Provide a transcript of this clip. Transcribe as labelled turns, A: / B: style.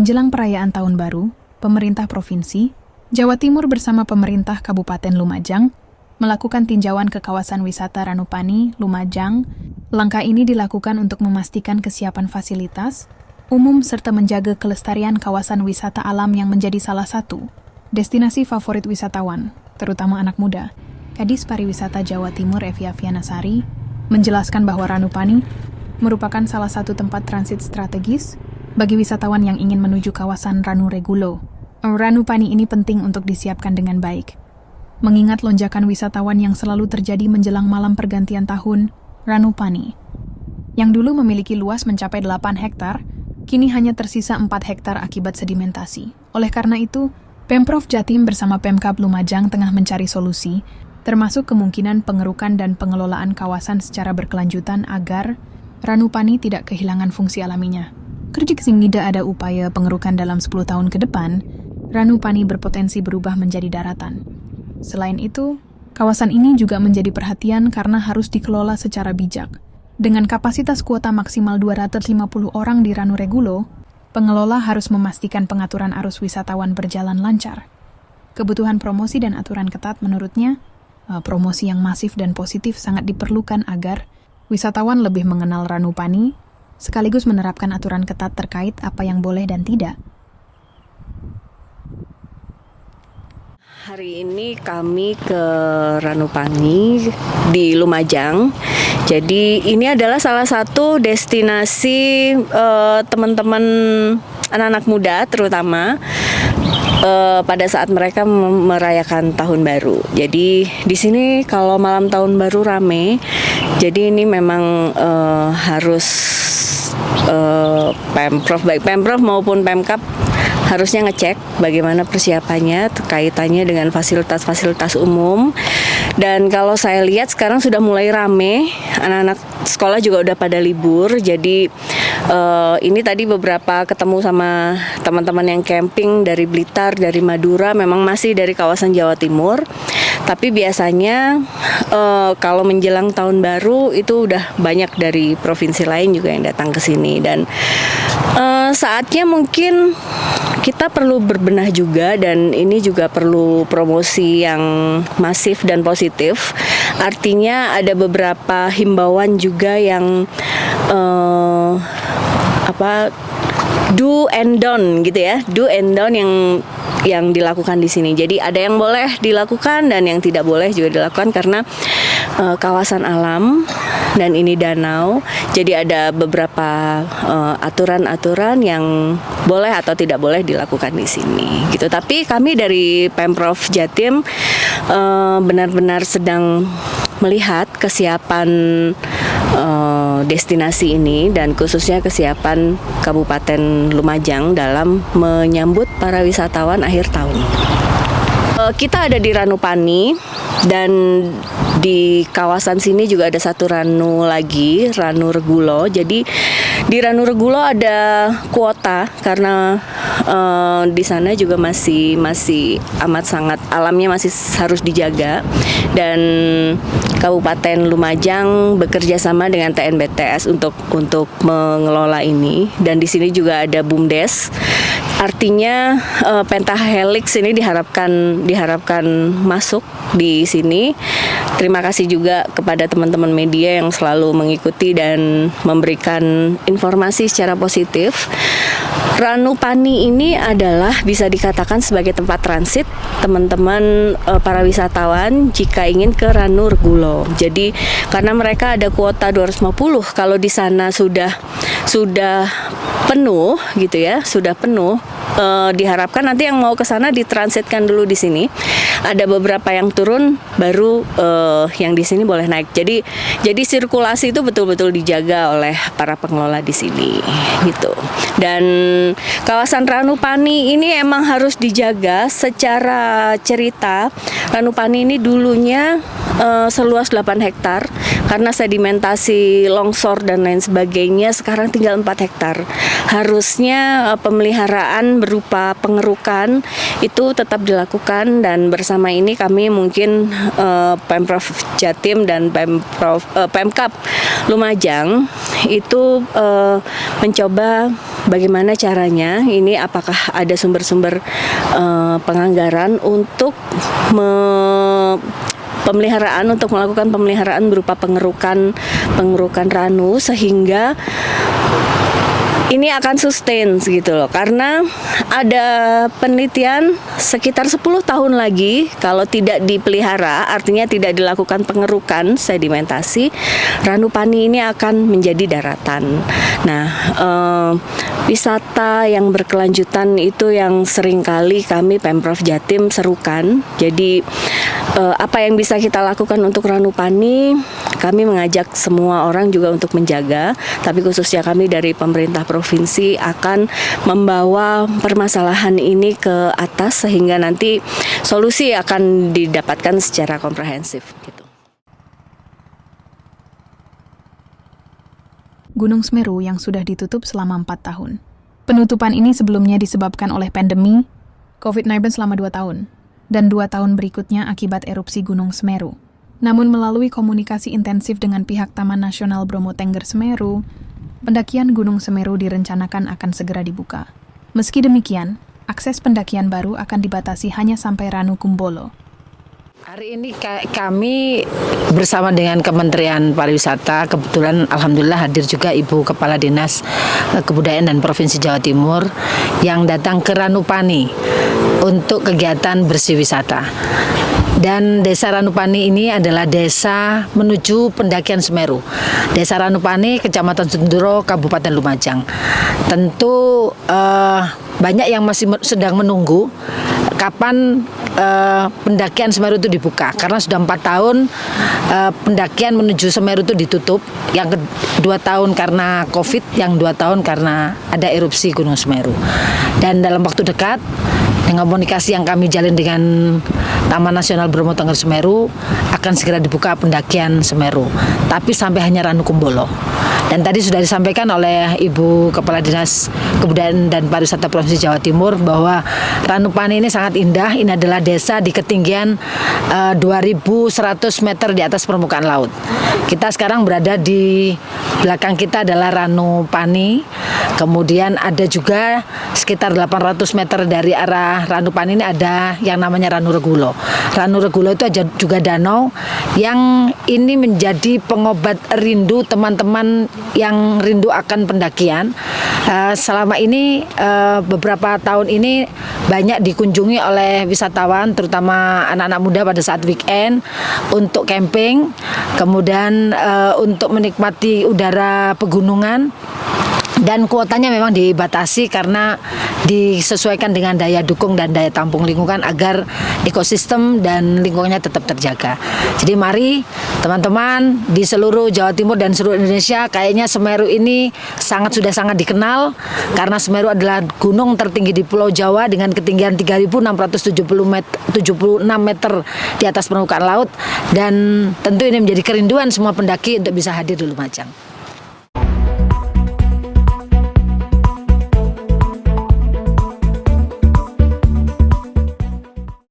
A: Menjelang perayaan Tahun Baru, pemerintah Provinsi Jawa Timur bersama pemerintah Kabupaten Lumajang melakukan tinjauan ke kawasan wisata Ranupani, Lumajang. Langkah ini dilakukan untuk memastikan kesiapan fasilitas umum serta menjaga kelestarian kawasan wisata alam yang menjadi salah satu destinasi favorit wisatawan, terutama anak muda. Kadis Pariwisata Jawa Timur Evia Vianasari menjelaskan bahwa Ranupani merupakan salah satu tempat transit strategis bagi wisatawan yang ingin menuju kawasan Ranu Regulo. Ranupani ini penting untuk disiapkan dengan baik, mengingat lonjakan wisatawan yang selalu terjadi menjelang malam pergantian tahun. Ranupani, yang dulu memiliki luas mencapai 8 hektar, kini hanya tersisa 4 hektar akibat sedimentasi. Oleh karena itu, Pemprov Jatim bersama Pemkab Lumajang tengah mencari solusi, termasuk kemungkinan pengerukan dan pengelolaan kawasan secara berkelanjutan agar Ranupani tidak kehilangan fungsi alaminya. Kerjik singida ada upaya pengerukan dalam 10 tahun ke depan, Ranupani berpotensi berubah menjadi daratan. Selain itu, kawasan ini juga menjadi perhatian karena harus dikelola secara bijak. Dengan kapasitas kuota maksimal 250 orang di Ranu Regulo, pengelola harus memastikan pengaturan arus wisatawan berjalan lancar. Kebutuhan promosi dan aturan ketat menurutnya, promosi yang masif dan positif sangat diperlukan agar wisatawan lebih mengenal Ranupani, sekaligus menerapkan aturan ketat terkait apa yang boleh dan tidak.
B: Hari ini kami ke Ranupani di Lumajang. Jadi ini adalah salah satu destinasi teman-teman anak-anak muda terutama pada saat mereka merayakan Tahun Baru. Jadi di sini kalau malam Tahun Baru rame. Jadi ini memang harus Pemprov, baik Pemprov maupun Pemkab harusnya ngecek bagaimana persiapannya kaitannya dengan fasilitas-fasilitas umum. Dan kalau saya lihat sekarang sudah mulai rame, anak-anak sekolah juga udah pada libur. Jadi ini tadi beberapa ketemu sama teman-teman yang camping dari Blitar, dari Madura, memang masih dari kawasan Jawa Timur. Tapi biasanya kalau menjelang Tahun Baru itu udah banyak dari provinsi lain juga yang datang ke sini. Dan saatnya mungkin kita perlu berbenah juga, dan ini juga perlu promosi yang masif dan positif. Artinya ada beberapa himbauan juga yang do and don't gitu ya, do and don't yang dilakukan di sini. Jadi ada yang boleh dilakukan dan yang tidak boleh juga dilakukan karena kawasan alam dan ini danau. Jadi ada beberapa aturan-aturan yang boleh atau tidak boleh dilakukan di sini gitu. Tapi kami dari Pemprov Jatim benar-benar sedang melihat kesiapan destinasi ini dan khususnya kesiapan Kabupaten Lumajang dalam menyambut para wisatawan akhir tahun. Kita ada di Ranupani dan di kawasan sini juga ada satu ranu lagi, Ranu Regulo. Jadi di Ranu Regulo ada kuota karena di sana juga masih amat sangat alamnya masih harus dijaga, dan Kabupaten Lumajang bekerja sama dengan TNBTS untuk mengelola ini. Dan di sini juga ada BUMDes. Artinya pentahelix ini diharapkan masuk di sini. Terima kasih juga kepada teman-teman media yang selalu mengikuti dan memberikan informasi secara positif. Ranupani ini adalah bisa dikatakan sebagai tempat transit teman-teman para wisatawan jika ingin ke Ranu Regulo. Jadi karena mereka ada kuota 250, kalau di sana sudah penuh gitu ya, sudah penuh, diharapkan nanti yang mau ke sana ditransitkan dulu di sini. Ada beberapa yang turun baru yang di sini boleh naik. Jadi sirkulasi itu betul-betul dijaga oleh para pengelola di sini gitu. Dan kawasan Ranupani ini emang harus dijaga. Secara cerita, Ranupani ini dulunya seluas 8 hektar. Karena sedimentasi, longsor dan lain sebagainya, sekarang tinggal 4 hektar. Harusnya pemeliharaan berupa pengerukan itu tetap dilakukan, dan bersama ini kami mungkin Pemprov Jatim dan Pemkab Lumajang itu mencoba bagaimana caranya ini, apakah ada sumber-sumber penganggaran untuk untuk melakukan pemeliharaan berupa pengerukan ranu, sehingga ini akan sustain gitu loh, karena ada penelitian sekitar 10 tahun lagi kalau tidak dipelihara, artinya tidak dilakukan pengerukan sedimentasi, Ranu Pani ini akan menjadi daratan. Nah, wisata yang berkelanjutan itu yang seringkali kami Pemprov Jatim serukan. Jadi apa yang bisa kita lakukan untuk Ranu Pani, kami mengajak semua orang juga untuk menjaga, tapi khususnya kami dari pemerintah provinsi akan membawa permasalahan ini ke atas sehingga nanti solusi akan didapatkan secara komprehensif gitu.
A: Gunung Semeru yang sudah ditutup selama 4 tahun. Penutupan ini sebelumnya disebabkan oleh pandemi COVID-19 selama 2 tahun, dan 2 tahun berikutnya akibat erupsi Gunung Semeru. Namun melalui komunikasi intensif dengan pihak Taman Nasional Bromo Tengger Semeru, pendakian Gunung Semeru direncanakan akan segera dibuka. Meski demikian, akses pendakian baru akan dibatasi hanya sampai Ranu Kumbolo.
C: Hari ini kami bersama dengan Kementerian Pariwisata, kebetulan alhamdulillah hadir juga Ibu Kepala Dinas Kebudayaan dan Provinsi Jawa Timur yang datang ke Ranu Pani untuk kegiatan bersih wisata. Dan Desa Ranupani ini adalah desa menuju pendakian Semeru. Desa Ranupani, Kecamatan Sunduro, Kabupaten Lumajang. Tentu banyak yang masih sedang menunggu kapan pendakian Semeru itu dibuka, karena sudah 4 tahun pendakian menuju Semeru itu ditutup, yang 2 tahun karena COVID, yang 2 tahun karena ada erupsi Gunung Semeru. Dan dalam waktu dekat, dengan komunikasi yang kami jalin dengan Taman Nasional Bromo Tengger Semeru, akan segera dibuka pendakian Semeru, tapi sampai hanya Ranu Kumbolo. Dan tadi sudah disampaikan oleh Ibu Kepala Dinas Kebudayaan dan Pariwisata Provinsi Jawa Timur bahwa Ranu Pani ini sangat indah. Ini adalah desa di ketinggian 2.100 meter di atas permukaan laut. Kita sekarang berada di belakang kita adalah Ranu Pani. Kemudian ada juga sekitar 800 meter dari arah Ranu Pani ini ada yang namanya Ranu Regulo. Ranu Regulo itu juga danau yang ini menjadi pengobat rindu teman-teman yang rindu akan pendakian. Selama ini beberapa tahun ini banyak dikunjungi oleh wisatawan, terutama anak-anak muda pada saat weekend untuk camping, kemudian untuk menikmati udara pegunungan. Dan kuotanya memang dibatasi karena disesuaikan dengan daya dukung dan daya tampung lingkungan agar ekosistem dan lingkungannya tetap terjaga. Jadi mari teman-teman di seluruh Jawa Timur dan seluruh Indonesia, kayaknya Semeru ini sudah sangat dikenal karena Semeru adalah gunung tertinggi di Pulau Jawa dengan ketinggian 3.676 meter di atas permukaan laut, dan tentu ini menjadi kerinduan semua pendaki untuk bisa hadir di Lumajang.